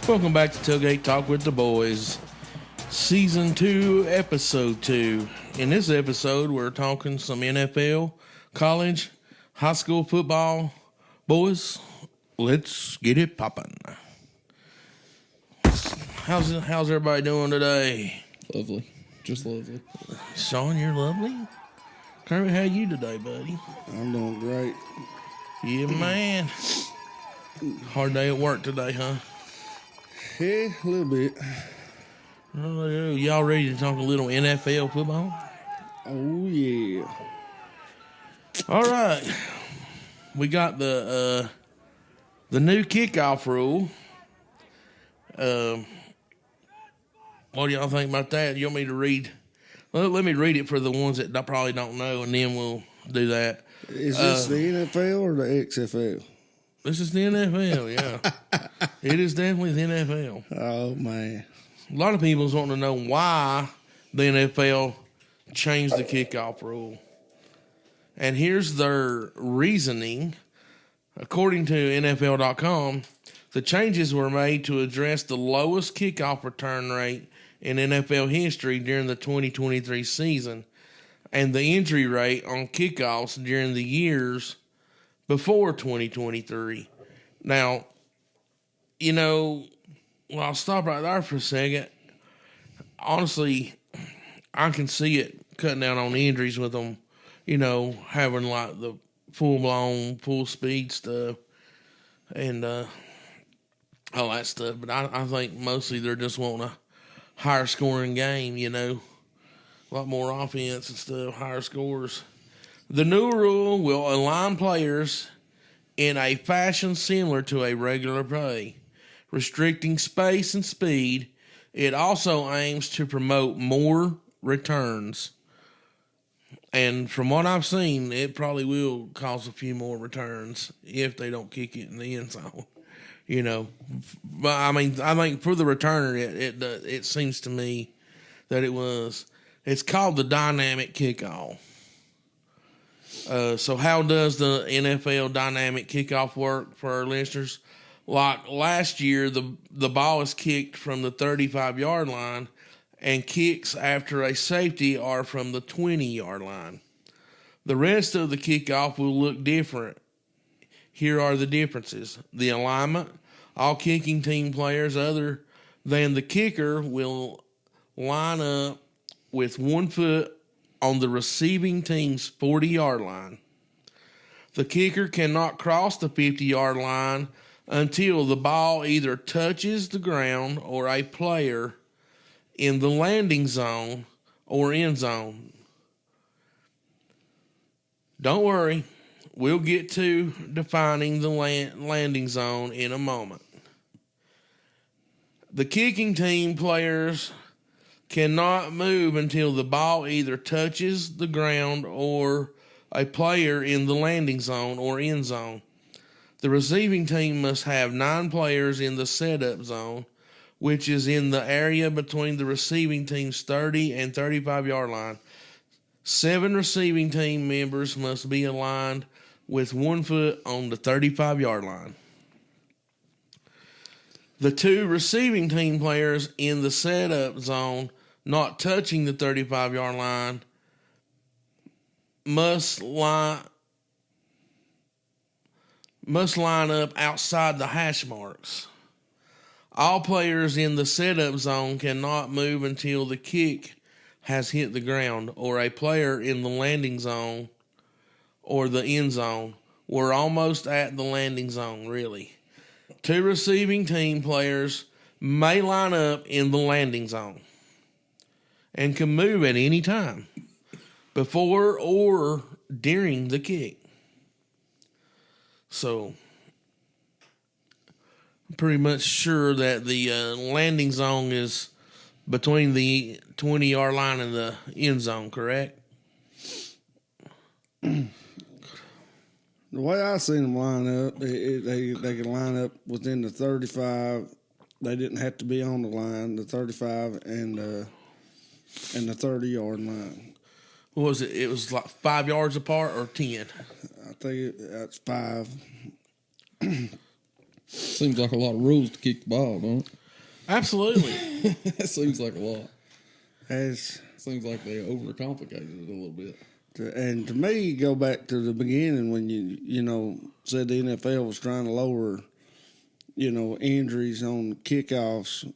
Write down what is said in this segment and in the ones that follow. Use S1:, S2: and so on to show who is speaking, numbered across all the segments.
S1: Welcome back to Tailgate Talk with the Boys, Season 2, Episode 2. In this episode, we're talking some NFL, college, high school football. Boys, let's get it popping. How's everybody doing today?
S2: Lovely. Just lovely.
S1: Sean, you're lovely. Kirby, how you today, buddy?
S3: I'm doing great.
S1: Yeah, man. Hard day at work today, huh?
S3: Yeah, a little bit.
S1: Y'all ready to talk a little NFL football?
S3: Oh, yeah.
S1: All right. We got the new kickoff rule. What do y'all think about that? You want me to read? Well, let me read it for the ones that probably don't know, and then we'll do that.
S3: Is this the NFL or the XFL?
S1: This is the NFL, yeah. It is definitely the NFL.
S3: Oh, man.
S1: A lot of people's wanting to know why the NFL changed the kickoff rule. And here's their reasoning. According to NFL.com, the changes were made to address the lowest kickoff return rate in NFL history during the 2023 season and the injury rate on kickoffs during the years before 2023. Now, I'll stop right there for a second. Honestly, I can see it cutting down on injuries with them, having like the full-blown, full-speed stuff and all that stuff. But I think mostly they're just wanting a higher-scoring game, a lot more offense and stuff, higher scores. The new rule will align players in a fashion similar to a regular play, restricting space and speed. It also aims to promote more returns. And from what I've seen, it probably will cause a few more returns if they don't kick it in the end zone. But I think for the returner, it seems to me that it's called the dynamic kickoff. So how does the NFL dynamic kickoff work for our listeners? Like last year, the ball is kicked from the 35-yard line, and kicks after a safety are from the 20-yard line. The rest of the kickoff will look different. Here are the differences. The alignment. All kicking team players other than the kicker will line up with 1 foot on the receiving team's 40-yard line. The kicker cannot cross the 50-yard line until the ball either touches the ground or a player in the landing zone or end zone. Don't worry, we'll get to defining the landing zone in a moment. The kicking team players cannot move until the ball either touches the ground or a player in the landing zone or end zone. The receiving team must have 9 players in the setup zone, which is in the area between the receiving team's 30 and 35-yard line. 7 receiving team members must be aligned with 1 foot on the 35-yard line. The 2 receiving team players in the setup zone not touching the 35-yard line must line up outside the hash marks. All players in the setup zone cannot move until the kick has hit the ground, or a player in the landing zone or the end zone. We're almost at the landing zone, really. 2 receiving team players may line up in the landing zone and can move at any time before or during the kick. So, I'm pretty much sure that the landing zone is between the 20-yard line and the end zone, correct?
S3: The way I seen them line up, they could line up within the 35. They didn't have to be on the line, the 35 and the 30-yard line.
S1: What was it? It was like 5 yards apart or 10?
S3: I think that's 5.
S2: Seems like a lot of rules to kick the ball, don't it?
S1: Absolutely.
S2: That seems like a lot.
S3: As
S2: Seems like they overcomplicated it a little bit.
S3: and to me, you go back to the beginning when you know said the NFL was trying to lower, injuries on kickoffs.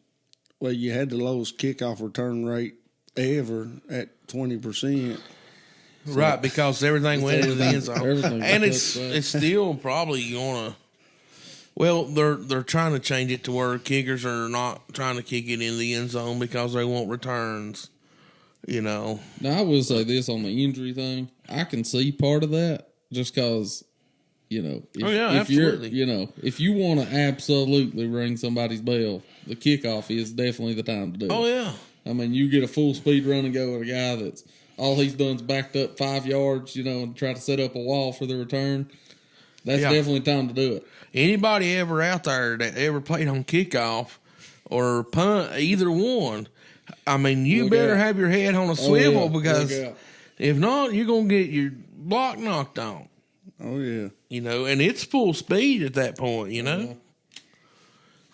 S3: Well, you had the lowest kickoff return rate ever at 20%.
S1: Right, because everything went into the end zone.
S2: Everything
S1: And
S2: was
S1: it's still probably gonna. Well, they're trying to change it to where kickers are not trying to kick it in the end zone because they want returns.
S2: Now, I will say this on the injury thing. I can see part of that just because, if
S1: absolutely.
S2: if you want to absolutely ring somebody's bell, the kickoff is definitely the time to do it.
S1: Oh, yeah.
S2: I mean, you get a full speed run and go with a guy that's all he's done is backed up 5 yards, and try to set up a wall for the return. That's definitely time to do it.
S1: Anybody ever out there that ever played on kickoff or punt, either one, I mean, you
S2: Look
S1: better
S2: out.
S1: have your head on a swivel
S2: Look
S1: because
S2: out.
S1: if not, you're going to get your block knocked on.
S3: Oh yeah,
S1: And it's full speed at that point,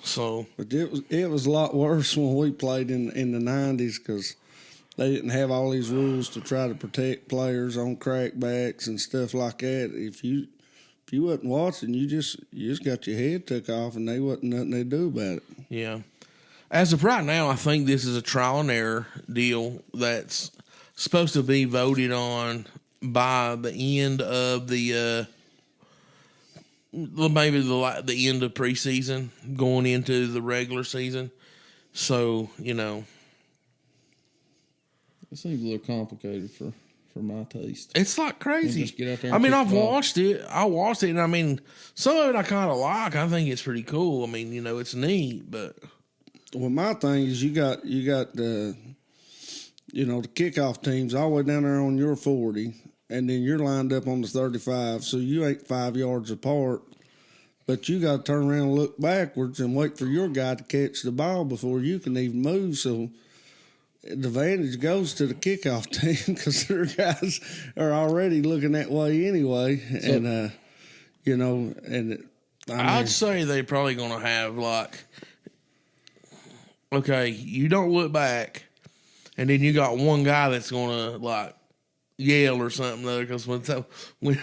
S1: So,
S3: but it was a lot worse when we played in the 90s because they didn't have all these rules to try to protect players on crackbacks and stuff like that. If you wasn't watching, you just got your head took off, and they wasn't nothing they do about it.
S1: yeah. As of right now, I think this is a trial and error deal that's supposed to be voted on by the end of the maybe the end of preseason, going into the regular season. So
S2: It seems a little complicated for my taste.
S1: it's like crazy.
S2: Just get out there
S1: I
S2: and
S1: mean,
S2: kick
S1: I've
S2: the ball.
S1: watched it. I watched it, and I mean, some of it I kind of like. I think it's pretty cool. I mean, it's neat, but
S3: Well, my thing is you got the the kickoff teams all the way down there on your 40, and then you're lined up on the 35, so you ain't 5 yards apart. But you got to turn around and look backwards and wait for your guy to catch the ball before you can even move. So the advantage goes to the kickoff team because their guys are already looking that way anyway. And,
S1: I'd say they're probably going to have okay, you don't look back, and then you got one guy that's going to yell or something because when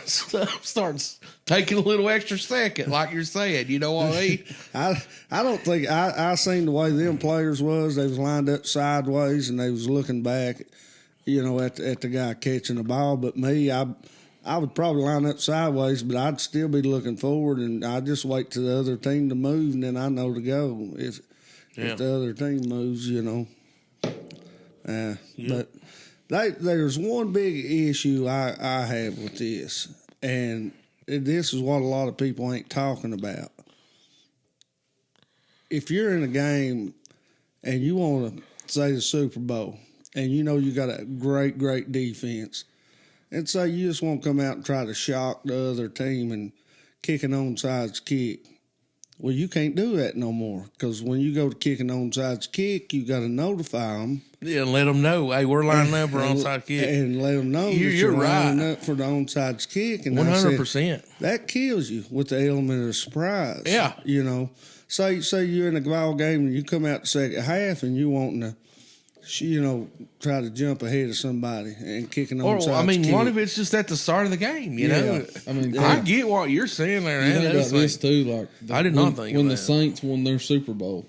S1: stuff starts taking a little extra second, like you're saying, you know what I mean?
S3: I don't think I seen the way them players was. They was lined up sideways and they was looking back, at the guy catching the ball. But me, I would probably line up sideways, but I'd still be looking forward, and I'd just wait till the other team to move, and then I know to go if the other team moves, But there's one big issue I have with this, and this is what a lot of people ain't talking about. If you're in a game and you want to say the Super Bowl, and you got a great, great defense, and say you just want to come out and try to shock the other team and kick an onside kick, well, you can't do that no more because when you go to kick an onside kick, you got to notify them.
S1: Yeah, let them know, hey, we're lining up for onside kick.
S3: And let them know
S1: You're
S3: lining
S1: right.
S3: up for the onside kick. And
S1: 100%.
S3: That kills you with the element of surprise.
S1: Yeah.
S3: Say you're in a ball game and you come out the second half and you wanting to, try to jump ahead of somebody and kick an onside kick.
S1: What if it's just at the start of the game, know?
S2: I mean,
S1: I get what you're saying there.
S2: You think about this too,
S1: I did not think
S2: when
S1: of
S2: the
S1: that.
S2: Saints won their Super Bowl,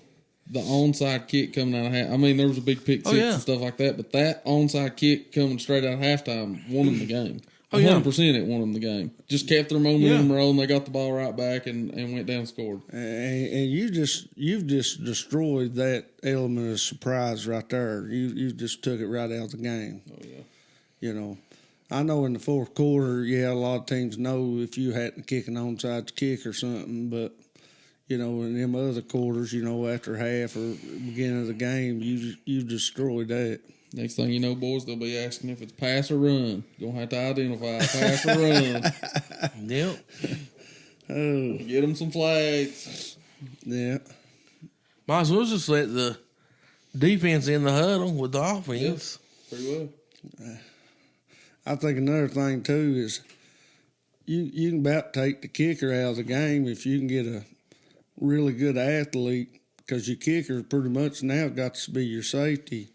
S2: the onside kick coming out of half. I mean, there was a big pick six and stuff like that, but that onside kick coming straight out of halftime won them the game. 100% it won them the game. Just kept their momentum rolling. They got the ball right back and went down and scored.
S3: And you've just destroyed that element of surprise right there. You just took it right out of the game.
S2: Oh yeah.
S3: I know in the fourth quarter, a lot of teams know if you had to kick an onside kick or something, but in them other quarters, after half or beginning of the game, you destroyed that.
S2: Next thing you know, boys, they'll be asking if it's pass or run. Gonna have to identify pass or run.
S1: Yep.
S3: Oh,
S2: Get them some flags.
S3: yeah.
S1: Might as well just let the defense in the huddle with the offense.
S2: Pretty well.
S3: I think another thing too is you can about take the kicker out of the game if you can get really good athlete, because your kicker pretty much now got to be your safety.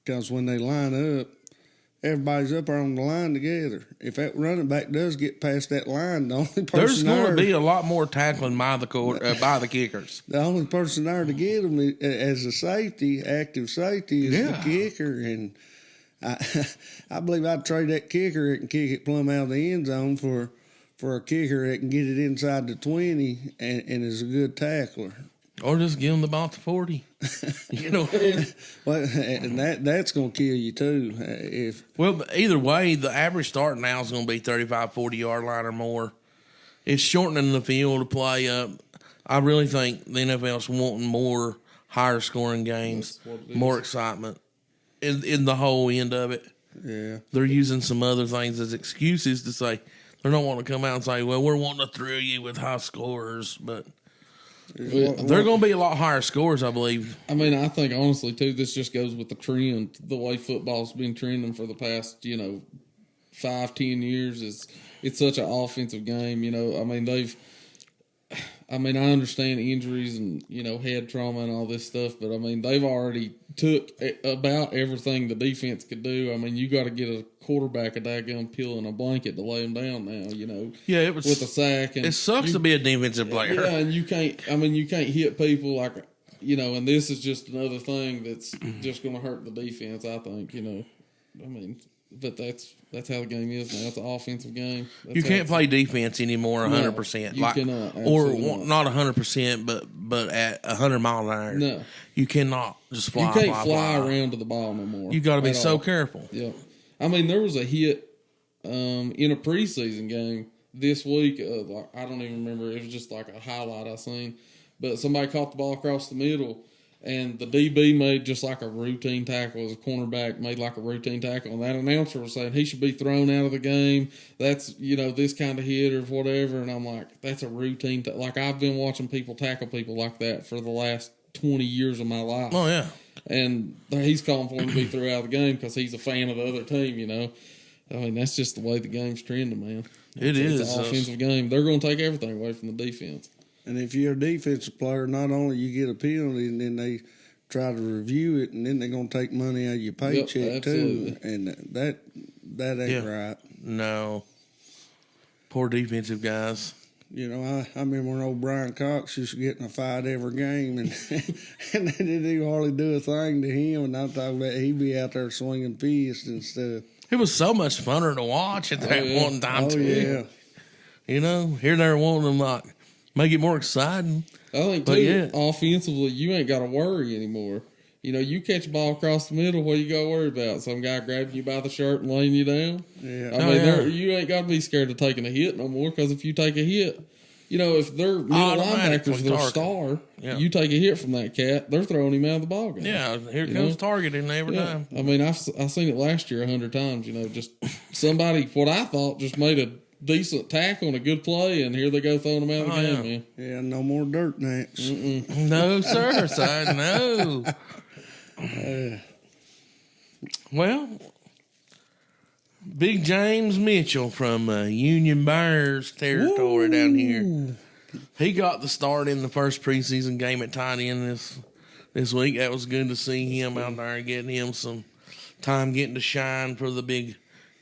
S3: Because when they line up, everybody's up on the line together. If that running back does get past that line, the only person
S1: there's going to be a lot more tackling by the kickers.
S3: The only person there to get them as a safety, active safety, is the kicker. And I believe I'd trade that kicker that can kick it plumb out of the end zone for a kicker that can get it inside the 20 and is a good tackler.
S1: Or just give them the ball to 40. You know.
S3: Well, and that's going to kill you too.
S1: Well, either way, the average start now is going to be 35, 40-yard line or more. It's shortening the field to play up. I really think the NFL's wanting more higher scoring games, more excitement in the whole end of it.
S3: Yeah.
S1: They're using some other things as excuses to say they're not wanting to come out and say, well, we're wanting to thrill you with high scores, but they're going to be a lot higher scores, I believe.
S2: I mean, I think honestly too, this just goes with the trend, the way football's been trending for the past 5-10 years. It's such an offensive game. I mean, I understand injuries and head trauma and all this stuff, but I mean they've already took about everything the defense could do. I mean, you got to get a quarterback a daggum pill and a blanket to lay him down now.
S1: Yeah, it was
S2: with a sack. And
S1: it sucks to be a defensive player.
S2: Yeah, and you can't hit people like and this is just another thing that's just going to hurt the defense. I think I mean. But that's how the game is now. It's an offensive game.
S1: You can't play defense anymore 100%.
S2: You cannot.
S1: Or not 100%, but at 100 miles an hour.
S2: No.
S1: You cannot just fly.
S2: You can't fly around to the ball no more.
S1: You got to be so careful.
S2: Yeah. I mean, there was a hit in a preseason game this week. I don't even remember. It was just like a highlight I seen. But somebody caught the ball across the middle. And the DB made just like a routine tackle as a cornerback, made like a routine tackle. And that announcer was saying he should be thrown out of the game. That's, this kind of hit or whatever. And I'm like, that's a routine. Like, I've been watching people tackle people like that for the last 20 years of my life.
S1: Oh, yeah.
S2: And he's calling for him to be thrown out of the game because he's a fan of the other team, I mean, that's just the way the game's trending, man. It's an offensive game. They're going to take everything away from the defense.
S3: And if you're a defensive player, not only you get a penalty, and then they try to review it, and then they're going to take money out of your paycheck too. And that ain't right.
S1: No. Poor defensive guys.
S3: I remember when old Brian Cox used to get in a fight every game, and and they didn't even hardly do a thing to him. And I'm talking about he'd be out there swinging fists and stuff.
S1: It was so much funner to watch at that one time too.
S3: Yeah.
S1: Here they're wanting them make it more exciting.
S2: I think, too, offensively, you ain't got to worry anymore. You catch a ball across the middle, what you got to worry about? Some guy grabbing you by the shirt and laying you down?
S3: Yeah.
S2: I mean, you ain't got to be scared of taking a hit no more, because if you take a hit, if they're middle linebackers, their star, you take a hit from that cat, they're throwing him out of the ball game.
S1: Yeah, here comes targeting every time.
S2: I mean, I've seen it last year 100 times, just somebody, what I thought, just made a decent tackle and a good play, and here they go throwing them out of the game, man.
S3: Yeah, no more dirt necks.
S1: No, sir, son, no. Well, Big James Mitchell from Union Bears territory down here. He got the start in the first preseason game at tight end this week. That was good to see him out there, getting him some time getting to shine for the big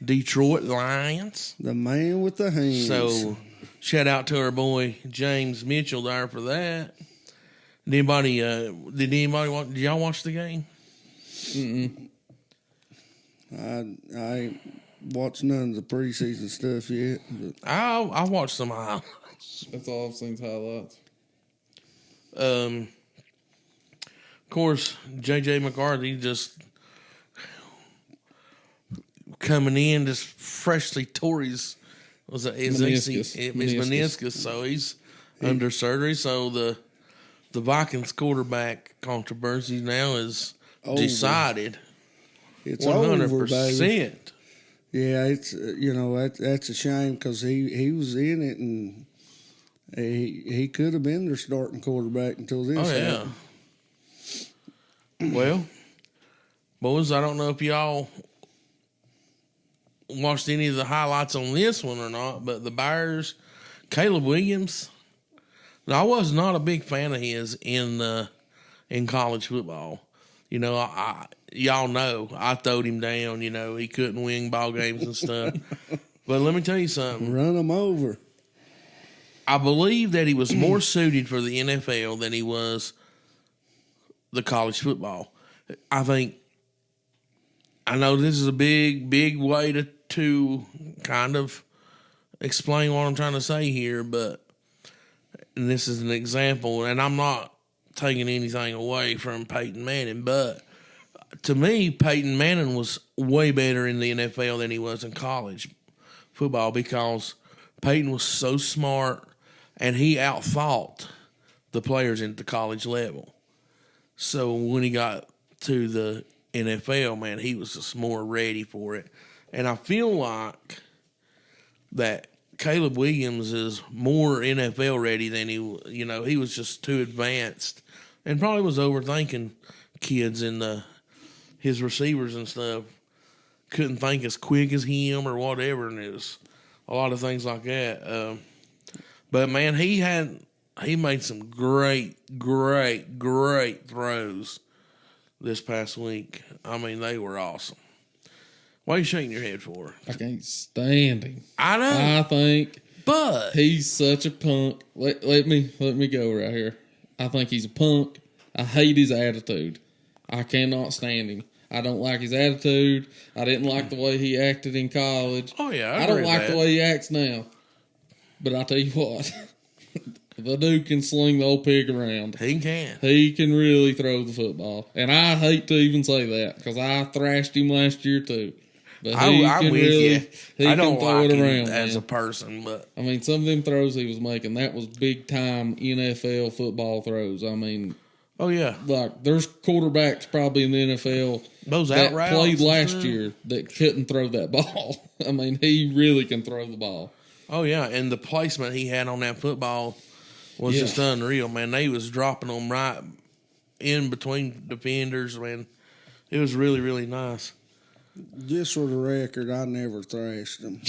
S1: Detroit Lions.
S3: The man with the hands.
S1: So, shout out to our boy James Mitchell there for that. Did y'all watch the game?
S2: Mm-mm.
S3: I ain't watched none of the preseason stuff yet. But
S1: I watched some highlights.
S2: That's all I've seen, highlights.
S1: Of course, J.J. McCarthy just coming in, just freshly tore his meniscus. So he's under surgery. So the Vikings quarterback controversy now is decided.
S3: It's
S1: 100%.
S3: over, baby. Yeah, it's that's a shame, because he was in it, and he could have been their starting quarterback until this happened.
S1: Well, boys, I don't know if y'all watched any of the highlights on this one or not, but the Bears, Caleb Williams, Now, I was not a big fan of his in college football. You know, y'all know I throwed him down. You know, he couldn't win ball games and stuff. But let me tell you something.
S3: Run him over.
S1: I believe that he was more suited for the NFL than he was the college football. I know this is a big way to kind of explain what I'm trying to say here, but and this is an example, and I'm not taking anything away from Peyton Manning, but to me, Peyton Manning was way better in the NFL than he was in college football because Peyton was so smart and he outthought the players at the college level. So when he got to the NFL, man, he was just more ready for it. And I feel like that Caleb Williams is more NFL ready than he was just too advanced and probably was overthinking kids and his receivers and stuff. Couldn't think as quick as him or whatever, and it was a lot of things like that. But man, he made some great throws this past week. I mean, they were awesome. Why are you shaking your head for?
S2: I can't stand him.
S1: I know.
S2: I think,
S1: but
S2: he's such a punk. Let me go right here. I think he's a punk. I hate his attitude. I cannot stand him. I don't like his attitude. I didn't like the way he acted in college.
S1: Oh yeah,
S2: I don't like the way he acts now. But I tell you what, the dude can sling the old pig around.
S1: He can.
S2: He can really throw the football. And I hate to even say that because I thrashed him last year too. But
S1: I'm with you. I don't
S2: throw
S1: like
S2: it
S1: him
S2: around
S1: as a person, but
S2: I mean, some of them throws he was making, that was big time NFL football throws. I mean,
S1: oh yeah,
S2: like there's quarterbacks probably in the NFL
S1: that
S2: played last year that couldn't throw that ball. I mean, he really can throw the ball.
S1: Oh yeah, and the placement he had on that football was just unreal, man. They was dropping them right in between defenders, man. It was really, really nice.
S3: Just for the record, I never thrashed him.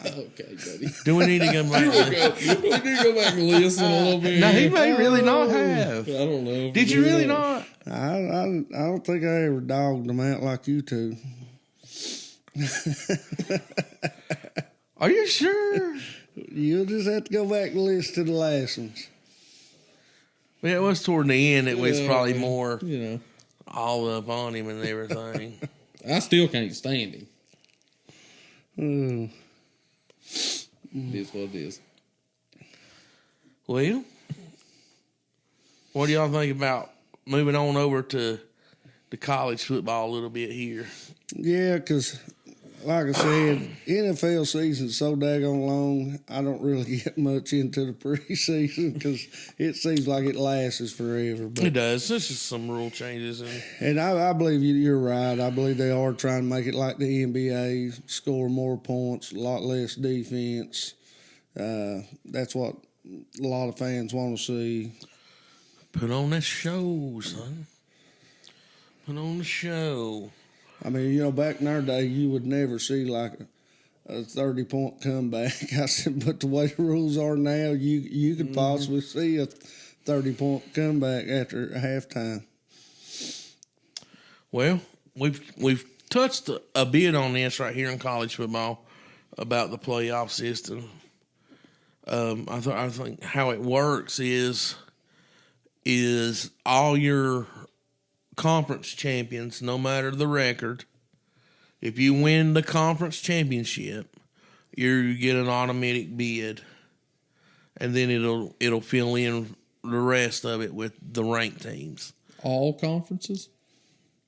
S2: Okay, buddy.
S1: Do we need to go back?
S2: We need to go back and listen a little bit.
S1: No, he may really not have.
S2: I don't know.
S1: Did you really not?
S3: I don't think I ever dogged him out like you two.
S1: Are you sure?
S3: You'll just have to go back and listen to the last ones.
S1: Yeah, it was toward the end. It was probably more,
S2: you know,
S1: all up on him and everything.
S2: I still can't stand him.
S3: Mm.
S2: It is what it is.
S1: Well, what do y'all think about moving on over to the college football a little bit here?
S3: Yeah, because like I said, NFL season's so daggone long, I don't really get much into the preseason because it seems like it lasts forever. But,
S1: it does. There's just some rule changes.
S3: And I believe you're right. I believe they are trying to make it like the NBA, score more points, a lot less defense. That's what a lot of fans want to see.
S1: Put on that show, son. Put on the show.
S3: I mean, you know, back in our day, you would never see like a 30-point comeback. I said, but the way the rules are now, you could possibly see a 30-point comeback after halftime.
S1: Well, we've touched a bit on this right here in college football about the playoff system. I think how it works is all your conference champions, no matter the record, if you win the conference championship, you get an automatic bid, and then it'll fill in the rest of it with the ranked teams.
S2: All conferences?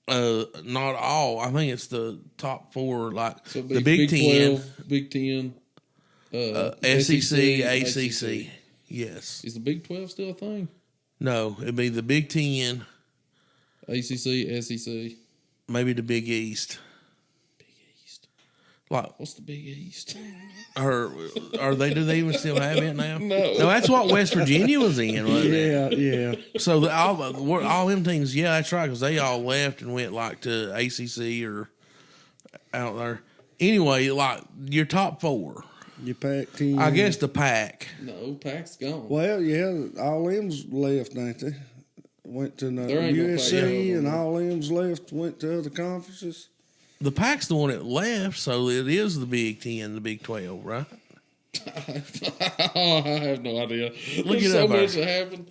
S1: Not all. I think it's the top four, like
S2: so
S1: the Big Ten,
S2: 12, Big Ten,
S1: SEC, ACC. Yes.
S2: Is the Big 12 still a thing?
S1: No, it'd be the Big Ten,
S2: ACC, SEC,
S1: maybe the Big East.
S2: Big East.
S1: Like,
S2: what's the Big East?
S1: Or do they even still have it now?
S2: No,
S1: that's what West Virginia was in, wasn't it?
S3: Yeah.
S1: So all them teams, yeah, that's right, because they all left and went like to ACC or out there. Anyway, like your top four.
S3: Your Pac-10.
S1: I guess the Pac.
S2: No, Pac's gone.
S3: Well, yeah, all them's left, ain't they? Went to the
S2: ain't no
S3: USC, and
S2: Pac-12
S3: all them's left. Went to other conferences.
S1: The Pac's the one that left, so it is the Big 10, the Big 12, right?
S2: I have no idea.
S1: Look
S2: There's
S1: it
S2: so
S1: up
S2: much
S1: there.
S2: that happened.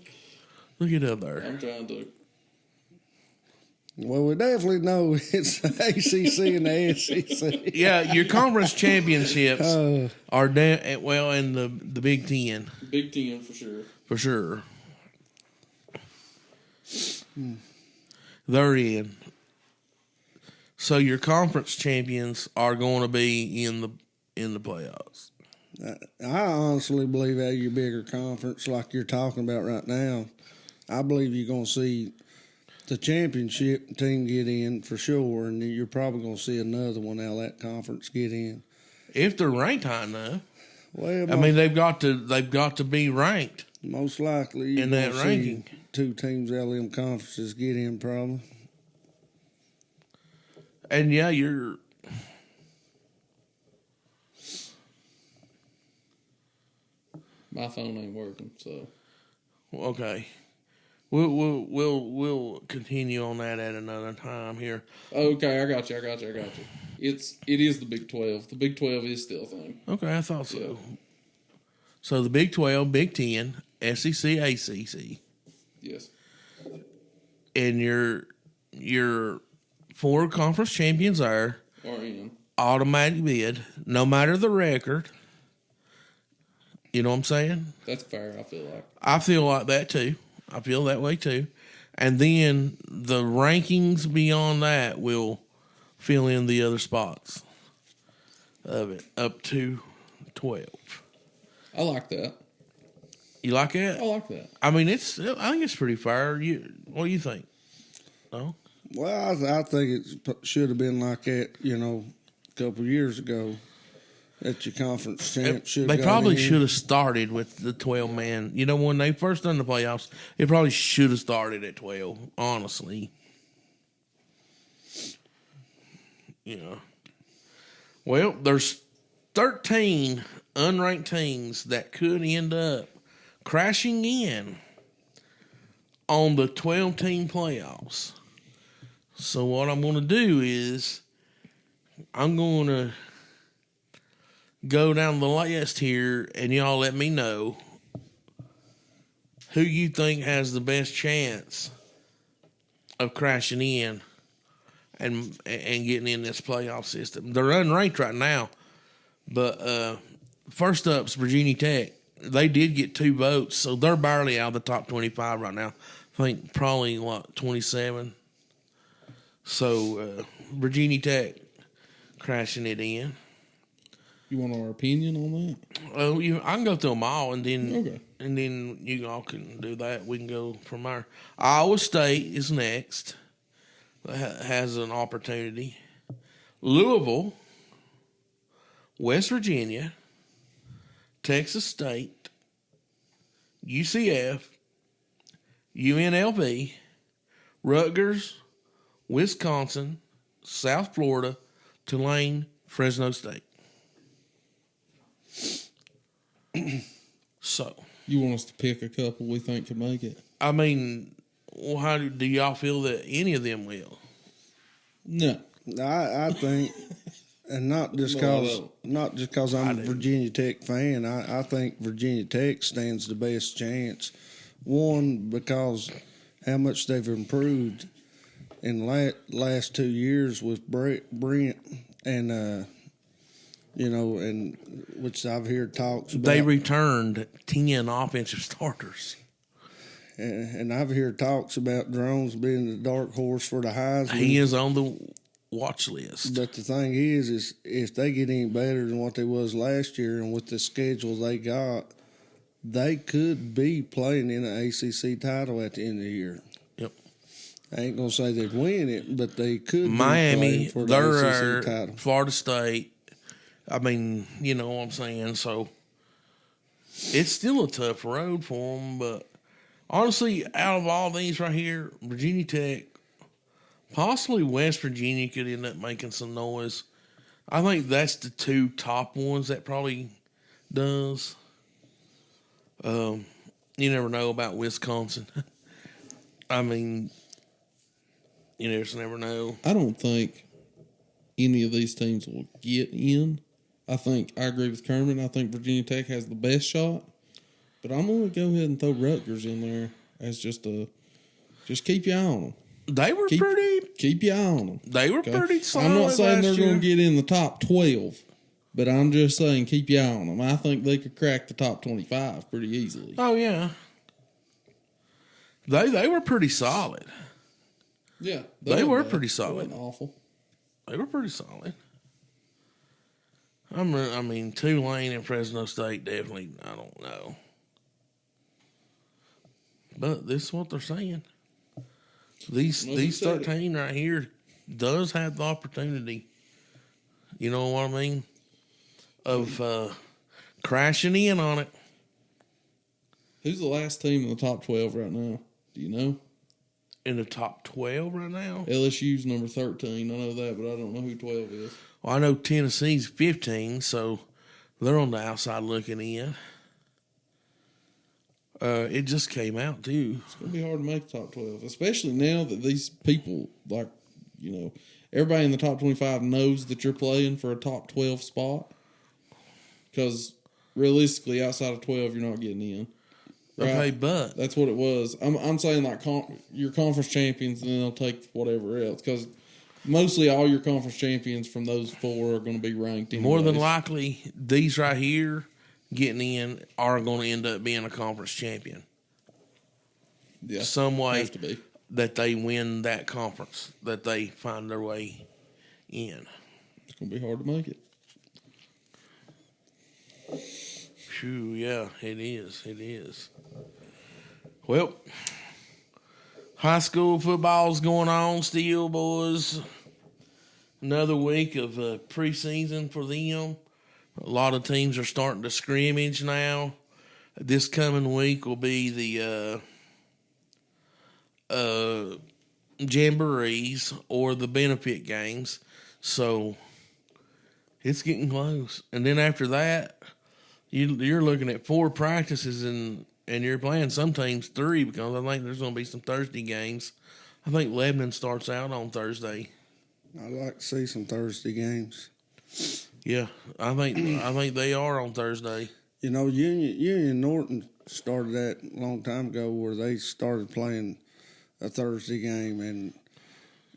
S1: Look it up there.
S2: I'm trying to.
S3: Well, we definitely know it's the ACC and the SEC.
S1: Yeah, your conference championships are down. Well, in the Big 10,
S2: Big 10 for sure.
S1: for sure. They're in. So your conference champions are going to be in the playoffs.
S3: I honestly believe out of your bigger conference, like you're talking about right now, I believe you're going to see the championship team get in for sure, and you're probably going to see another one out of that conference get in.
S1: If they're ranked high enough.
S3: Well,
S1: I mean, they've got to be ranked
S3: most likely you're
S1: in that
S3: gonna
S1: ranking.
S3: see two teams out of them conferences get in probably.
S1: And yeah, you're.
S2: My phone ain't working, so.
S1: Okay. We'll continue on that at another time here.
S2: Okay, I got you. It is the Big 12. The Big 12 is still a thing.
S1: Okay, I thought so.
S2: Yeah.
S1: So the Big 12, Big 10, SEC, ACC,
S2: Yes.
S1: and your four conference champions are
S2: in.
S1: automatic bid, no matter the record. You know what I'm saying?
S2: That's fair, I feel like.
S1: I feel like that too. I feel that way too. And then the rankings beyond that will fill in the other spots of it up to 12.
S2: I like that.
S1: You like that?
S2: I like that.
S1: I mean, I think it's pretty fair. What do you think? No?
S3: Well, I think it should have been like that, a couple of years ago. That your conference champ should.
S1: They probably should have started with the 12-man. When they first done the playoffs, it probably should have started at 12. Honestly, Well, there's 13 unranked teams that could end up crashing in on the 12-team playoffs. So what I'm going to do is I'm going to go down the list here, and y'all let me know who you think has the best chance of crashing in and getting in this playoff system. They're unranked right now, but first up's Virginia Tech. They did get 2 votes, so they're barely out of the top 25 right now. I think probably 27. So Virginia Tech crashing it in.
S2: You want our opinion on that?
S1: Oh, I can go through them all, and then
S2: Okay.
S1: and then you all can do that. We can go from there. Iowa State is next. Has an opportunity. Louisville, West Virginia, Texas State, UCF, UNLV, Rutgers, Wisconsin, South Florida, Tulane, Fresno State. So,
S2: You want us to pick a couple we think could make it?
S1: I mean, well, how do y'all feel that any of them will?
S2: No.
S3: I think, and not just because I'm a Virginia Tech fan. I think Virginia Tech stands the best chance. One, because how much they've improved in the last 2 years with Brent and and which I've heard talks about.
S1: They returned 10 offensive starters.
S3: And I've heard talks about Drones being the dark horse for the Heisman.
S1: He is on the watch list.
S3: But the thing is if they get any better than what they was last year and with the schedule they got, they could be playing in an ACC title at the end of the year.
S1: Yep.
S3: I ain't going to say they'd win it, but they could
S1: Miami,
S3: be playing for the ACC title.
S1: Florida State. I mean, you know what I'm saying? So it's still a tough road for them, but honestly, out of all these right here, Virginia Tech, possibly West Virginia could end up making some noise. I think that's the 2 top ones that probably does. You never know about Wisconsin. I mean, you just never know.
S2: I don't think any of these teams will get in. I agree with Kermit. I think Virginia Tech has the best shot. But I'm going to go ahead and throw Rutgers in there as just keep your eye on them.
S1: They were
S2: keep your eye on them.
S1: They were pretty solid.
S2: I'm not saying they're going to get in the top 12, but I'm just saying keep your eye on them. I think they could crack the top 25 pretty easily.
S1: Oh yeah, they were pretty solid.
S2: Yeah,
S1: they were pretty solid.
S2: They weren't awful.
S1: They were pretty solid. I mean, Tulane and Fresno State definitely. I don't know, but this is what they're saying. These 13 right here does have the opportunity. You know what I mean? Of crashing in on it.
S2: Who's the last team in the top 12 right now? Do you know?
S1: In the top 12 right now?
S2: LSU's number 13. I know that, but I don't know who 12 is.
S1: Well, I know Tennessee's 15, so they're on the outside looking in. It just came out, too.
S2: It's going to be hard to make the top 12, especially now that these people, everybody in the top 25 knows that you're playing for a top 12 spot. Because realistically, outside of 12, you're not getting in. Right?
S1: Okay, but
S2: that's what it was. I'm saying your conference champions, and then they'll take whatever else. Because mostly all your conference champions from those four are going to be ranked. Anyways.
S1: More than likely, these right here getting in are going to end up being a conference champion.
S2: Yeah,
S1: some way
S2: have to be.
S1: That they win that conference, that they find their way in.
S2: It's going to be hard to make it.
S1: Phew, yeah, it is. It is. Well, high school football's going on still, boys. Another week of preseason for them. A lot of teams are starting to scrimmage now. This coming week will be the jamborees or the benefit games. So it's getting close. And then after that, you're looking at 4 practices and you're playing some teams 3 because I think there's going to be some Thursday games. I think Lebanon starts out on Thursday.
S3: I'd like to see some Thursday games.
S1: Yeah, I think they are on Thursday.
S3: You know, Union Norton started that a long time ago where they started playing a Thursday game, and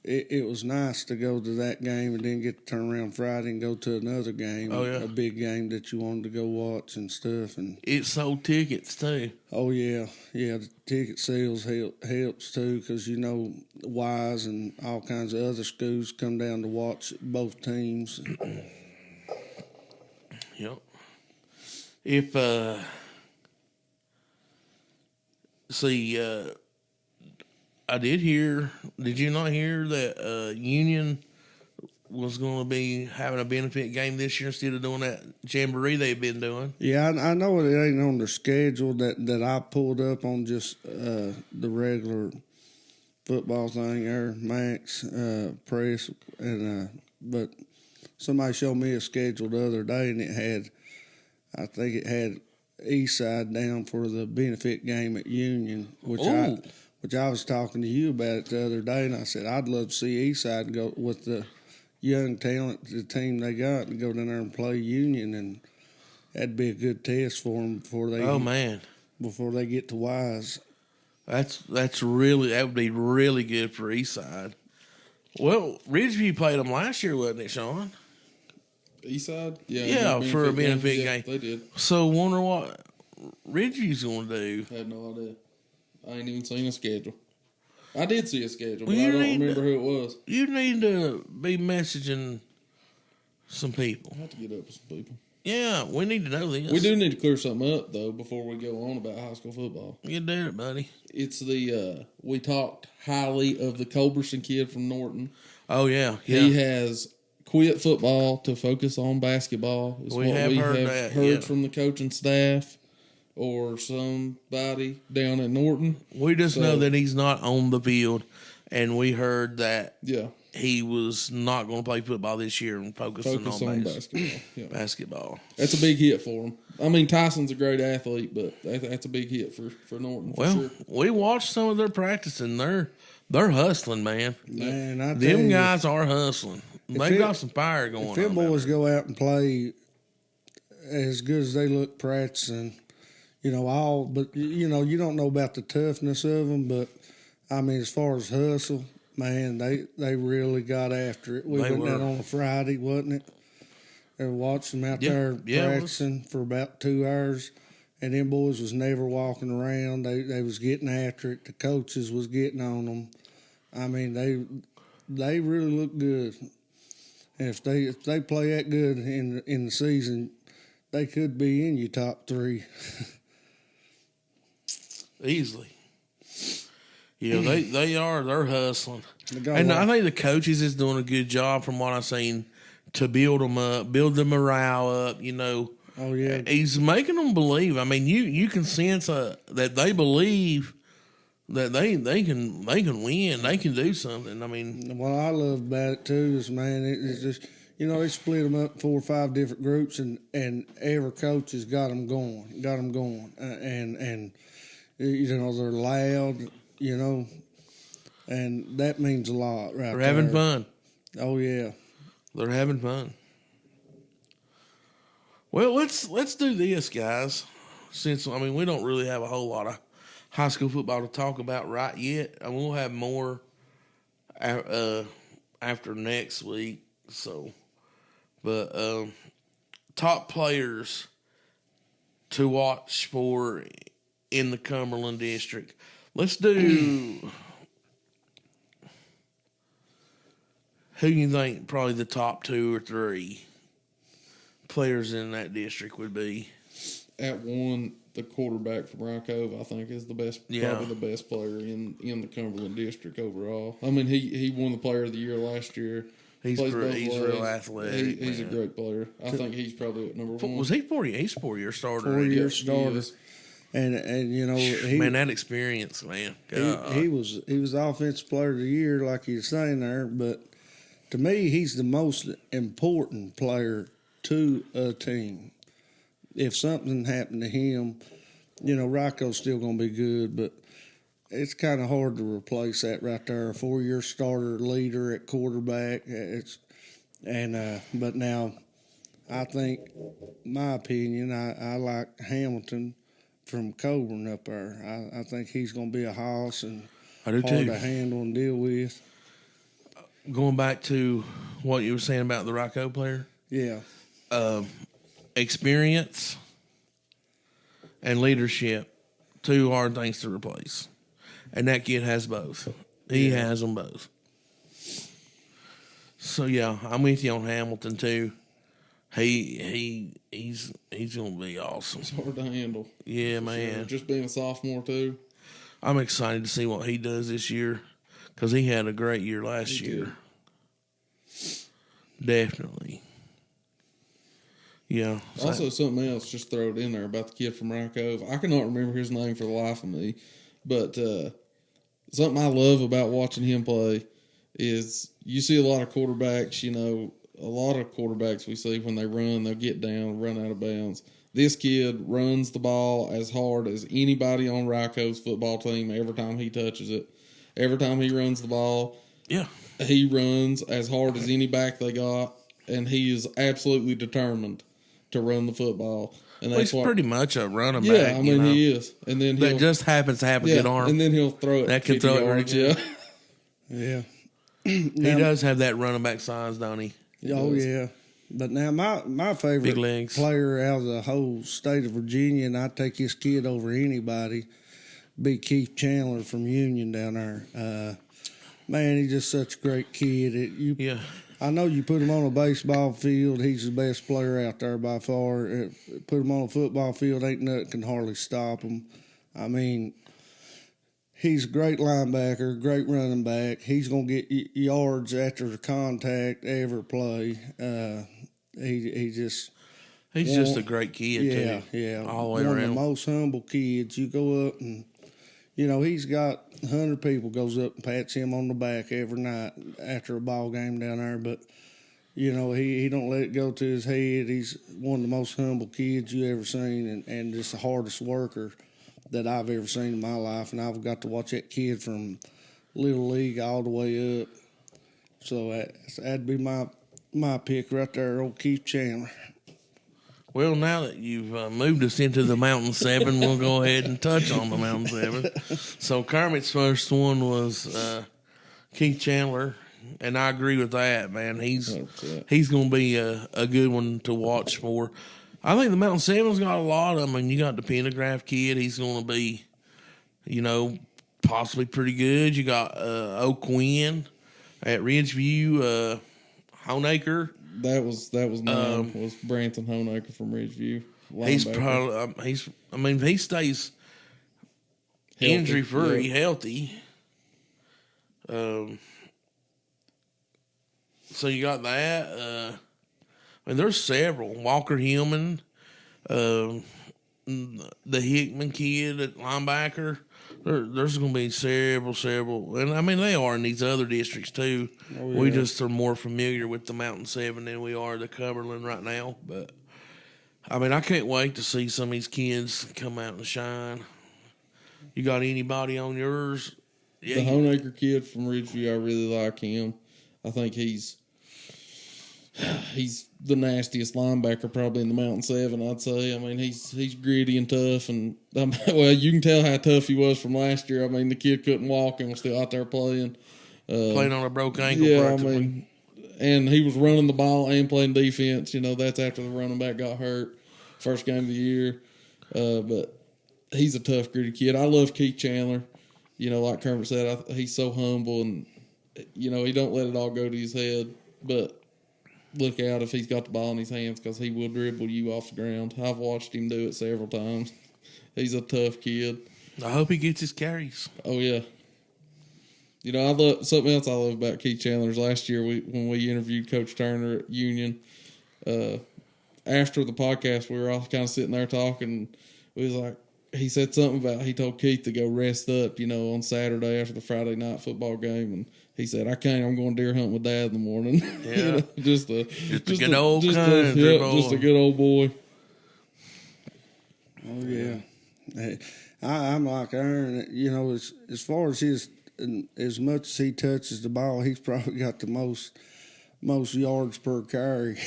S3: it was nice to go to that game and then get to turn around Friday and go to another game, a big game that you wanted to go watch and stuff. And
S1: it sold tickets too.
S3: Oh yeah, the ticket sales helps too because Wise and all kinds of other schools come down to watch both teams.
S1: Yep. If I did hear. Did you not hear that Union was going to be having a benefit game this year instead of doing that jamboree they've been doing?
S3: Yeah, I know it ain't on their schedule that I pulled up on just the regular football thing there, Max Press, and but somebody showed me a schedule the other day, and I think it had Eastside down for the benefit game at Union, which I was talking to you about it the other day, and I said I'd love to see Eastside go with the young talent, the team they got, and go down there and play Union, and that'd be a good test for them before they get to Wise.
S1: That would be really good for Eastside. Well, Ridgeview played them last year, wasn't it, Sean?
S2: Eastside?
S1: Yeah, for a benefit game.
S2: They did.
S1: So, wonder what Ridgeview's going to do.
S2: I have no idea. I ain't even seen a schedule. I did see a schedule, but I don't remember who it was.
S1: You need to be messaging some people.
S2: I have to get up with some people.
S1: Yeah, we need to know this.
S2: We do need to clear something up, though, before we go on about high school football.
S1: You did it, buddy.
S2: It's we talked highly of the Culberson kid from Norton.
S1: Oh, yeah.
S2: He has quit football to focus on basketball.
S1: We have heard
S2: from the coaching staff or somebody down at Norton.
S1: We just know that he's not on the field, and we heard that he was not going to play football this year and focus on
S2: basketball. Yeah.
S1: Basketball.
S2: That's a big hit for him. I mean, Tyson's a great athlete, but that's a big hit for Norton. For sure.
S1: We watched some of their practice, and they're hustling, man.
S3: Man, I tell
S1: them
S3: you,
S1: guys are hustling. They got some fire going on.
S3: If them boys go out and play as good as they look practicing, but you don't know about the toughness of them, but I mean, as far as hustle, man, they really got after it. We went out on a Friday, wasn't it? And watched them out there practicing for about 2 hours, and them boys was never walking around. They was getting after it. The coaches was getting on them. I mean, they really look good. And if they play that good in the season, they could be in your top 3.
S1: Easily. They're hustling. And I think the coaches is doing a good job from what I've seen to build them up, build the morale up,
S3: Oh, yeah.
S1: He's making them believe. I mean, you can sense that they believe that they can win, they can do something. I mean,
S3: what I love about it too is, man, it's just they split them up 4 or 5 different groups, and every coach has got them going, and they're loud, and that means a lot, right?
S1: They're having fun.
S3: Oh yeah,
S1: they're having fun. Well, let's do this, guys. Since we don't really have a whole lot of high school football to talk about right yet, and we'll have more after next week. So, but top players to watch for in the Cumberland district. Let's do. Who do you think probably the top 2 or 3 players in that district would be?
S2: At one, the quarterback from Rock Cove, I think, is the best, probably the best player in the Cumberland district overall. I mean, he won the Player of the Year last year.
S1: He's real athletic.
S2: He's a great player. I think he's probably at number 1.
S1: Was he 4 years? He's 4-year starter.
S3: 4-year starter. And
S1: man, that experience, man.
S3: He was offensive player of the year, like you're saying there. But to me, he's the most important player to a team. If something happened to him, Rocco's still going to be good, but it's kind of hard to replace that right there. A 4-year starter, leader at quarterback. But now, I think, my opinion, I like Hamilton from Coburn up there. I think he's going to be a hoss and hard to handle and deal with.
S1: Going back to what you were saying about the Rocco player.
S3: Yeah.
S1: Experience and leadership, 2 hard things to replace. And that kid has both. He has them both. So, yeah, I'm with you on Hamilton, too. He's going to be awesome.
S2: It's hard to handle.
S1: Yeah, man.
S2: Sure. Just being a sophomore, too.
S1: I'm excited to see what he does this year because he had a great year last year. Definitely. Yeah.
S2: Also, something else, just throw it in there about the kid from Rock Cove. I cannot remember his name for the life of me, but something I love about watching him play is you see a lot of quarterbacks, a lot of quarterbacks we see when they run, they'll get down, run out of bounds. This kid runs the ball as hard as anybody on Rock Cove's football team every time he touches it. Every time he runs the ball, he runs as hard as any back they got, and he is absolutely determined to run the football. And that's
S1: he's pretty much a running back.
S2: Yeah, I mean, he is. And then
S1: that just happens to have a good arm.
S2: And then he'll throw it.
S1: That can throw it.
S3: Yeah.
S1: He does have that running back size, don't he?
S3: Oh, yeah. But now my favorite player out of the whole state of Virginia, and I'd take this kid over anybody, be Keith Chandler from Union down there. Man, he's just such a great kid. I know you put him on a baseball field, he's the best player out there by far. Put him on a football field, ain't nothing can hardly stop him. I mean, he's a great linebacker, great running back. He's going to get yards after the contact every play. He's just
S1: a great kid, too.
S3: Yeah,
S1: all the way around.
S3: One of the most humble kids. You go up and, you know, he's got 100 people goes up and pats him on the back every night after a ball game down there. But, you know, he don't let it go to his head. He's one of the most humble kids you ever seen and just the hardest worker that I've ever seen in my life. And I've got to watch that kid from Little League all the way up. So that'd be my pick right there, old Keith Chandler.
S1: Well, now that you've moved us into the Mountain 7, we'll go ahead and touch on the Mountain 7. So Kermit's first one was Keith Chandler, and I agree with that, man. He's going to be a good one to watch for. I think the Mountain 7's got a lot of them. I mean, you got the Pendergraft kid. He's going to be, you know, possibly pretty good. You got O'Quinn at Ridgeview, Honaker.
S2: That was mine. Was Branson Honaker from Ridgeview.
S1: He's probably if he stays injury free, healthy. So you got that. I mean, there's several. Walker Hillman, the Hickman kid at linebacker. There's going to be several. And, I mean, they are in these other districts, too. Oh, yeah. We just are more familiar with the Mountain 7 than we are the Cumberland right now. But, I mean, I can't wait to see some of these kids come out and shine. You got anybody on yours?
S2: Yeah, the Honaker kid from Ridgeview, I really like him. I think he's the nastiest linebacker probably in the Mountain 7, I'd say. I mean, he's gritty and tough, and well, you can tell how tough he was from last year. I mean, the kid couldn't walk and was still out there playing.
S1: Playing on a broke ankle.
S2: Yeah, I mean, and he was running the ball and playing defense. You know, that's after the running back got hurt, first game of the year. But he's a tough, gritty kid. I love Keith Chandler. You know, like Kermit said, he's so humble, and you know, he don't let it all go to his head, but look out if he's got the ball in his hands because he will dribble you off the ground. I've watched him do it several times. He's a tough kid.
S1: I hope he gets his carries.
S2: Oh, yeah. You know, I love something else I love about Keith Chandler's last year when we interviewed Coach Turner at Union. After the podcast, we were all kind of sitting there talking. We was like, he said something about he told Keith to go rest up, you know, on Saturday after the Friday night football game, and he said, I'm going deer hunting with Dad in the morning.
S1: Yeah.
S2: You know, just a
S1: good old country boy.
S2: Just a good old boy.
S3: Oh, yeah. Hey, I'm like Aaron, you know, as far as as much as he touches the ball, he's probably got the most yards per carry.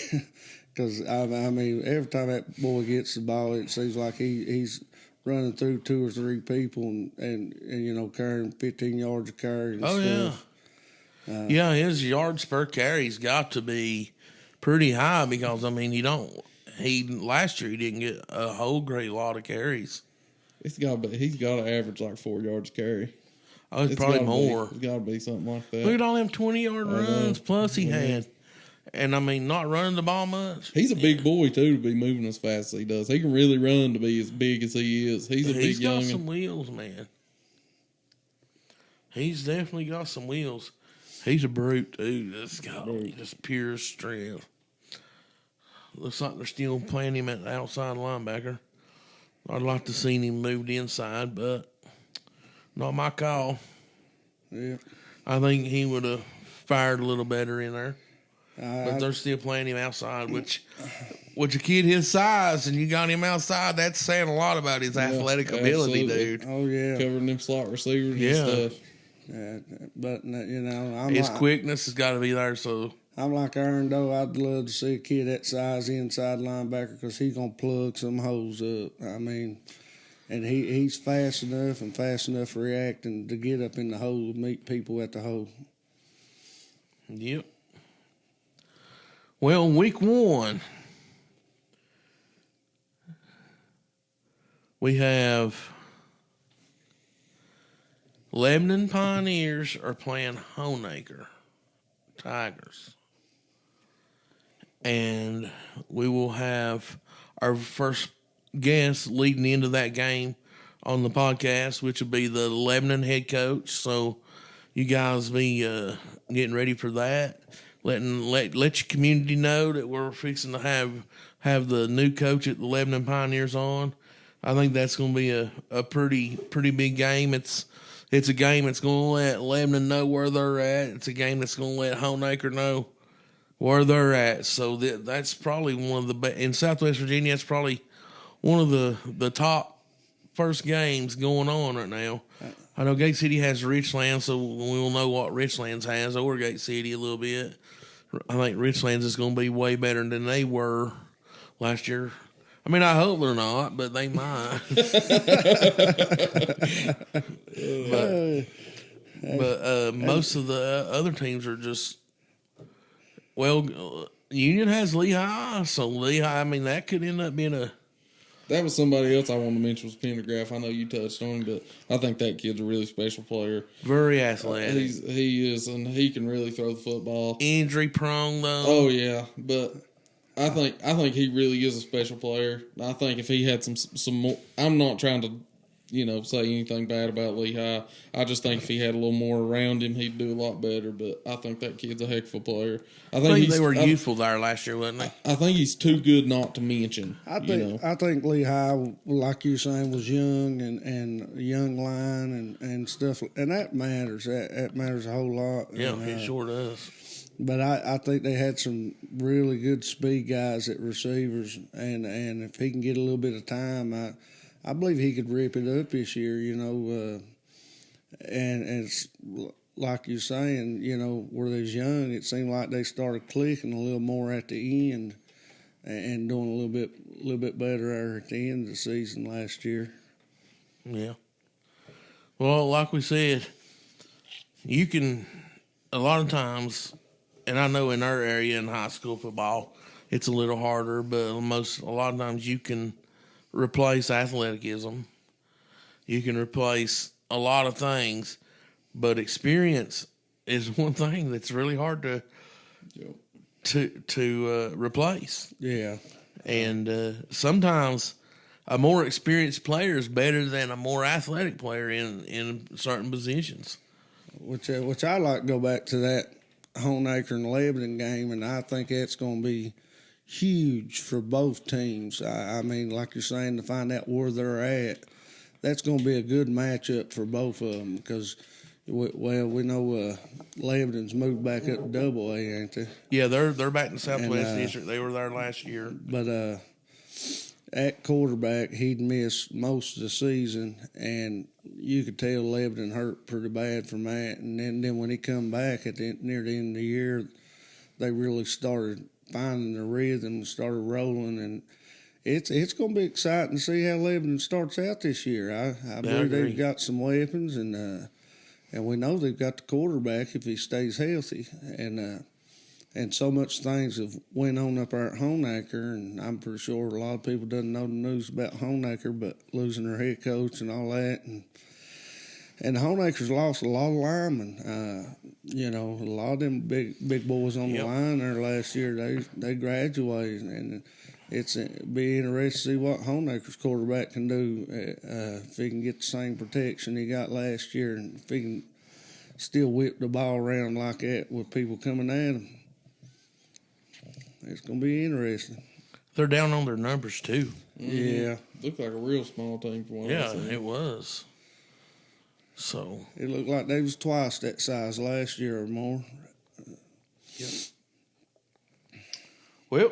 S3: Because, I mean, every time that boy gets the ball, it seems like he's running through 2 or 3 people and you know, carrying 15 yards a carry and stuff.
S1: Yeah. Yeah, his yards per carry's got to be pretty high because, I mean, last year he didn't get a whole great lot of carries.
S2: He's got to average like 4 yards carry.
S1: Oh, it's probably more.
S2: It's got to be something like that.
S1: Look at all them 20-yard runs plus he had. And, I mean, not running the ball much.
S2: He's a big boy, too, to be moving as fast as he does. He can really run to be as big as he is. He's big youngin'.
S1: He's got some wheels, man. He's definitely got some wheels. He's a brute, too. That's got just pure strength. Looks like they're still playing him at the outside linebacker. I'd like to see him moved inside, but not my call.
S3: Yeah.
S1: I think he would have fired a little better in there. But they're still playing him outside, which a kid his size and you got him outside, that's saying a lot about his athletic ability, dude.
S3: Oh, yeah.
S2: Covering them slot receivers and stuff.
S3: Yeah, but, you know,
S1: his quickness has got to be there, so.
S3: I'm like Aaron, though. I'd love to see a kid that size inside linebacker because he's going to plug some holes up. I mean, and he's fast enough reacting to get up in the hole, meet people at the hole.
S1: Yep. Well, week 1, we have Lebanon Pioneers are playing Honaker Tigers. And we will have our first guest leading into that game on the podcast, which will be the Lebanon head coach. So you guys be getting ready for that. Let your community know that we're fixing to have the new coach at the Lebanon Pioneers on. I think that's going to be a pretty big game. It's a game that's going to let Lebanon know where they're at. It's a game that's going to let Honaker know where they're at. So that's probably one of the best. In Southwest Virginia, that's probably one of the top first games going on right now. I know Gate City has Richland, so we will know what Richlands has over Gate City a little bit. I think Richlands is going to be way better than they were last year. I mean, I hope they're not, but they might. but most of the other teams are just, well, Union has Lehigh, so Lehigh, I mean, that could end up being a...
S2: That was somebody else I wanted to mention was Pendergraft. I know you touched on him, but I think that kid's a really special player.
S1: Very athletic.
S2: He is, and he can really throw the football.
S1: Injury prone, though.
S2: Oh, yeah, but... I think he really is a special player. I think if he had some more, I'm not trying to, say anything bad about Lehigh. I just think if he had a little more around him, he'd do a lot better. But I think that kid's a heck of a player.
S1: I think they were youthful there last year, wasn't they?
S2: I think he's too good not to mention.
S3: I think Lehigh, like you were saying, was young and a young line and stuff, and that matters. That matters a whole lot.
S1: Yeah,
S3: and,
S1: it sure does.
S3: But I think they had some really good speed guys at receivers, and if he can get a little bit of time, I believe he could rip it up this year, and it's like you're saying, where they was young, it seemed like they started clicking a little more at the end and doing a little bit better at the end of the season last year.
S1: Yeah. Well, like we said, you can a lot of times. And I know in our area in high school football, it's a little harder, but a lot of times you can replace athleticism. You can replace a lot of things, but experience is one thing that's really hard to replace.
S3: Yeah,
S1: and sometimes a more experienced player is better than a more athletic player in certain positions.
S3: Which I like to go back to that Honaker and Lebanon game, and I think that's going to be huge for both teams. I mean, like you're saying, to find out where they're at, that's going to be a good matchup for both of them because, we know Lebanon's moved back up to Double A, ain't they?
S1: Yeah, they're back in the Southwest District. They were there last year.
S3: But at quarterback, he'd missed most of the season, and you could tell Lebanon hurt pretty bad from that. And then when he come back near the end of the year, they really started finding the rhythm and started rolling. And it's going to be exciting to see how Lebanon starts out this year. I believe they've got some weapons, and we know they've got the quarterback if he stays healthy. And so much things have went on up there at Honaker, and I'm pretty sure a lot of people doesn't know the news about Honaker, but losing their head coach and all that. And Honaker's lost a lot of linemen. A lot of them big boys on the line there last year, they graduated, and it's be interesting to see what Honaker's quarterback can do if he can get the same protection he got last year, and if he can still whip the ball around like that with people coming at him. It's going to be interesting.
S1: They're down on their numbers, too.
S3: Mm-hmm. Yeah.
S2: Looked like a real small team for one.
S1: Yeah, it was. So
S3: it looked like they was twice that size last year or more.
S1: Yep. Well,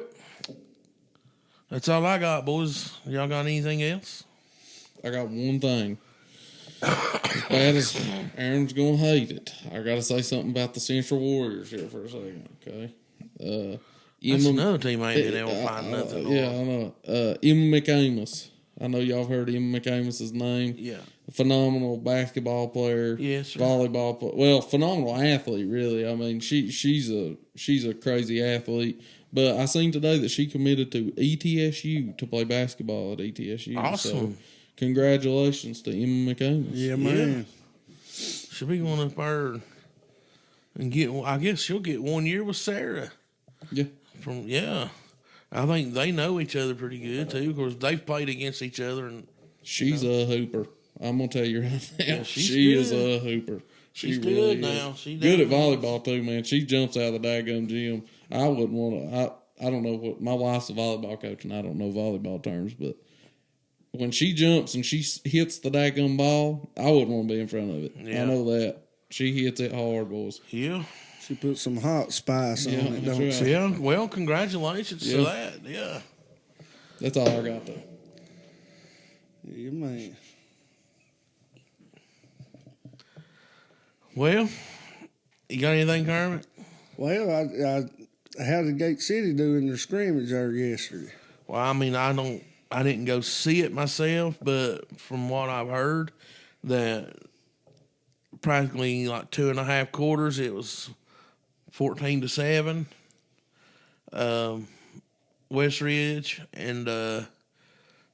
S1: that's all I got, boys. Y'all got anything else?
S2: I got one thing. As bad as Aaron's going to hate it, I got to say something about the Central Warriors here for a second, okay?
S1: That's another team I ain't been able to find nothing on.
S2: Yeah, I know. Emma McAmus. I know y'all have heard Emma McAmus' name.
S1: Yeah.
S2: A phenomenal basketball player.
S1: Yes, sir.
S2: Volleyball player. Well, phenomenal athlete, really. I mean, she's a crazy athlete. But I seen today that she committed to ETSU to play basketball at ETSU.
S1: Awesome.
S2: So, congratulations to Emma McAmus.
S3: Yeah, man.
S1: Yeah. She'll be going up there and I guess she'll get 1 year with Sarah.
S2: Yeah.
S1: I think they know each other pretty good too. Of course, they've played against each other, and
S2: she's a hooper. I'm gonna tell you right now,
S1: yeah,
S2: she is a hooper.
S1: She's
S2: really
S1: good now. She's
S2: good at volleyball too, man. She jumps out of the daggum gym. I wouldn't want to. I don't know what my wife's a volleyball coach, and I don't know volleyball terms, but when she jumps and she hits the daggum ball, I wouldn't want to be in front of it. Yeah. I know that. She hits it hard, boys.
S1: Yeah.
S3: She put some hot spice on it, don't
S1: she?
S3: she?
S1: Yeah. Well, congratulations to that. Yeah.
S2: That's all I got, though.
S3: Yeah, man.
S1: Well, you got anything, Kermit?
S3: Well, how did Gate City do in their scrimmage there yesterday?
S1: Well, I mean, I didn't go see it myself, but from what I've heard, that practically like 2.5 quarters, it was 14-7, West Ridge, and then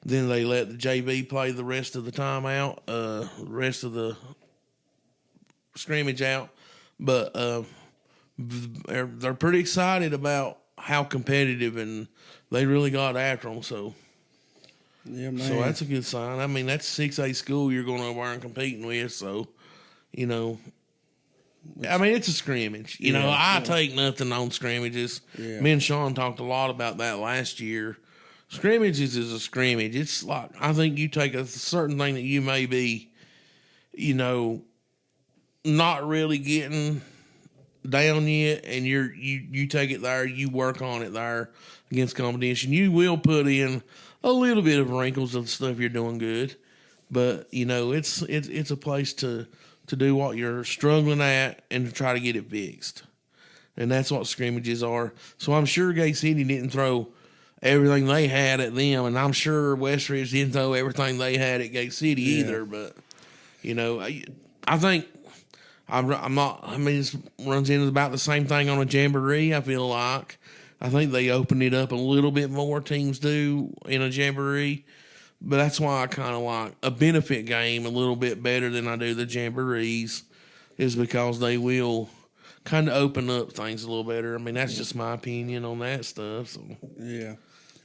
S1: they let the JV play the rest of the time out, the rest of the scrimmage out, but they're pretty excited about how competitive, and they really got after them. So,
S3: yeah, man.
S1: So that's a good sign. I mean, that's 6A school you're going over and competing with. So, you know, I mean, it's a scrimmage. You know, I take nothing on scrimmages. Yeah. Me and Sean talked a lot about that last year. Scrimmages is a scrimmage. It's like, I think you take a certain thing that you may be, you know, not really getting down yet, and you take it there, you work on it there against competition. You will put in a little bit of wrinkles of stuff you're doing good, but you know it's a place to do what you're struggling at and to try to get it fixed, and that's what scrimmages are. So I'm sure Gate City didn't throw everything they had at them, and I'm sure West Ridge didn't throw everything they had at Gate City either. But you know, I think. I'm not. I mean, it runs into about the same thing on a jamboree. I feel like I think they open it up a little bit more. Teams do in a jamboree, but that's why I kind of like a benefit game a little bit better than I do the jamborees, is because they will kind of open up things a little better. I mean, that's just my opinion on that stuff. So
S3: yeah,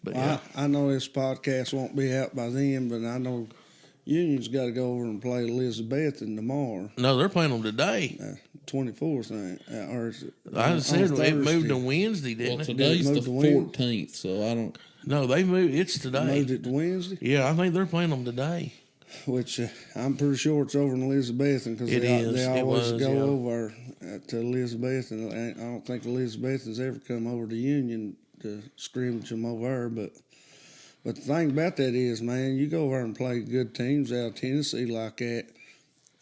S1: but
S3: well, I know this podcast won't be out by then, but I know Union's got to go over and play Elizabethton tomorrow.
S1: No, they're playing them today.
S3: 24th, or
S1: I said it moved to Wednesday, didn't
S2: it? Today's the 14th, so I don't.
S1: No, they moved. It's today.
S3: Moved it to Wednesday.
S1: Yeah, I think they're playing them today.
S3: Which I'm pretty sure it's over in Elizabethton because they always go over to Elizabethton. I don't think Elizabethton's ever come over to Union to scrimmage them over there, but the thing about that is, man, you go over and play good teams out of Tennessee like that,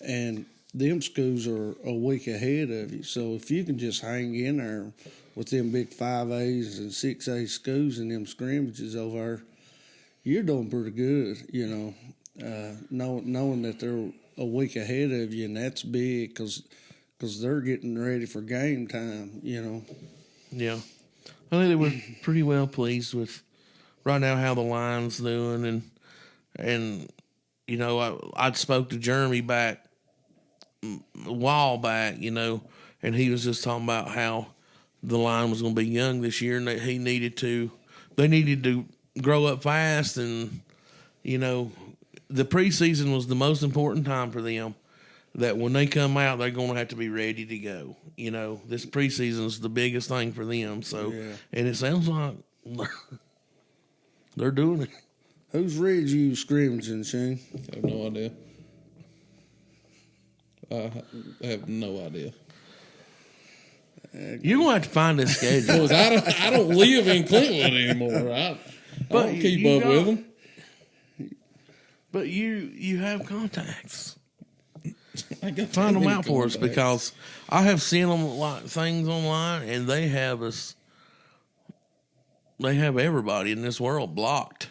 S3: and them schools are a week ahead of you. So if you can just hang in there with them big 5As and 6A schools and them scrimmages over there, you're doing pretty good, you know, knowing that they're a week ahead of you, and that's big because they're getting ready for game time, you know.
S1: Yeah. I think they were pretty well pleased with right now how the line's doing, and you know, I'd spoke to Jeremy back a while back, you know, and he was just talking about how the line was going to be young this year, and that they needed to grow up fast, and you know, the preseason was the most important time for them. That when they come out, they're going to have to be ready to go. You know, this preseason is the biggest thing for them. So, and it sounds like they're doing it.
S3: Who's Ridge you scrimmaging, Shane?
S2: I have no idea. I have no idea.
S1: You're going to have to find this schedule.
S2: Because I don't live in Clinton anymore. I don't keep up with them.
S1: But you have contacts.
S2: I got
S1: Find them out for us, because I have seen them like things online, and they have us. They have everybody in this world blocked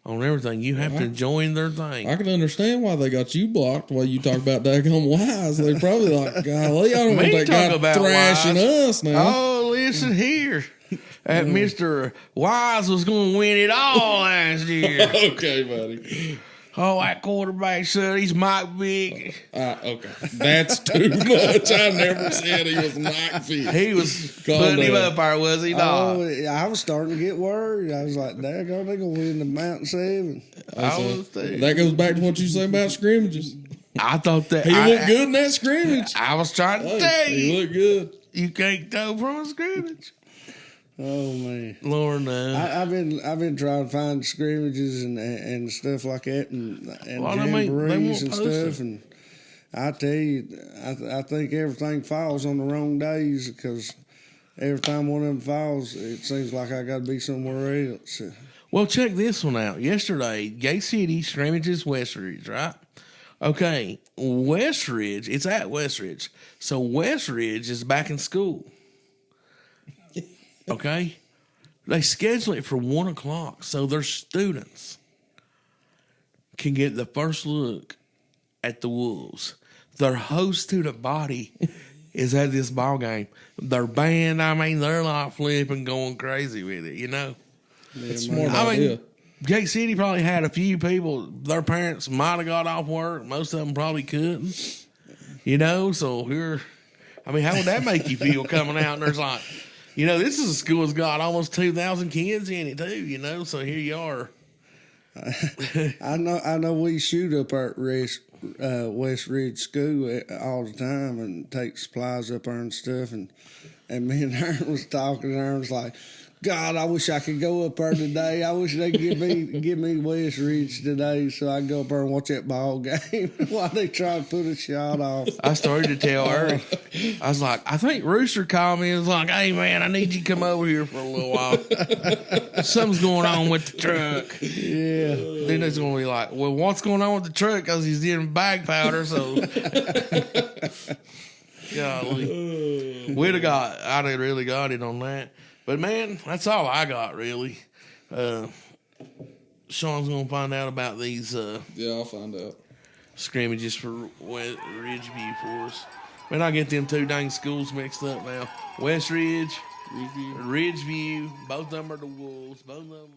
S1: on everything. You have to join their thing.
S2: I can understand why they got you blocked while you talk about daggone Wise. They're probably like, golly, I don't want that guy thrashing us now.
S1: Oh, listen here. That Mr. Wise was going to win it all last year.
S2: Okay, buddy.
S1: Oh, that quarterback, son, he's Mike Vick.
S2: Okay. That's too much. I never said he was Mike Vick.
S1: He was putting him up there, was he not?
S3: Oh, I was starting to get worried. I was like, daggone, they're going to win the Mountain 7.
S2: That goes back to what you say about scrimmages.
S1: I thought that.
S2: He looked good in that scrimmage.
S1: I was trying to tell you.
S2: He looked good.
S1: You can't throw from a scrimmage.
S3: Oh man,
S1: Lord no.
S3: I've been trying to find scrimmages and stuff like that, and
S1: Well, I mean,
S3: jamborees and
S1: posted.
S3: stuff. And I tell you, I think everything falls on the wrong days because every time one of them falls, it seems like I got to be somewhere else.
S1: Well, check this one out. Yesterday, Gate City scrimmages Westridge, right? Okay, Westridge, it's at Westridge. So Westridge is back in school. Okay? They schedule it for 1 o'clock so their students can get the first look at the Wolves. Their host student body is at this ball game. Their band, I mean, they're like flipping, going crazy with it, you know?
S2: It's a smart idea.
S1: Gate City probably had a few people, their parents might have got off work. Most of them probably couldn't, you know? So here, I mean, how would that make you feel coming out and there's like, you know, this is a school that's got almost 2,000 kids in it too, you know? So here you are.
S3: I know we shoot up at West Ridge School all the time and take supplies up there and stuff. And me and Aaron was talking, and Aaron was like, God, I wish I could go up there today. I wish they could give me West Ridge today so I can go up there and watch that ball game while they try to put a shot off.
S1: I started to tell her, I was like, I think Rooster called me and was like, hey, man, I need you to come over here for a little while. Something's going on with the truck.
S3: Yeah.
S1: Then it's going to be like, well, what's going on with the truck? Because he's getting bag powder, so. Golly. I'd have really got it on that. But, man, that's all I got, really. Sean's going to find out about these
S2: Yeah, I'll find out.
S1: scrimmages for Ridgeview for us. Man, I get them two dang schools mixed up now. West Ridge, Ridgeview, both of them are the Wolves. Both of them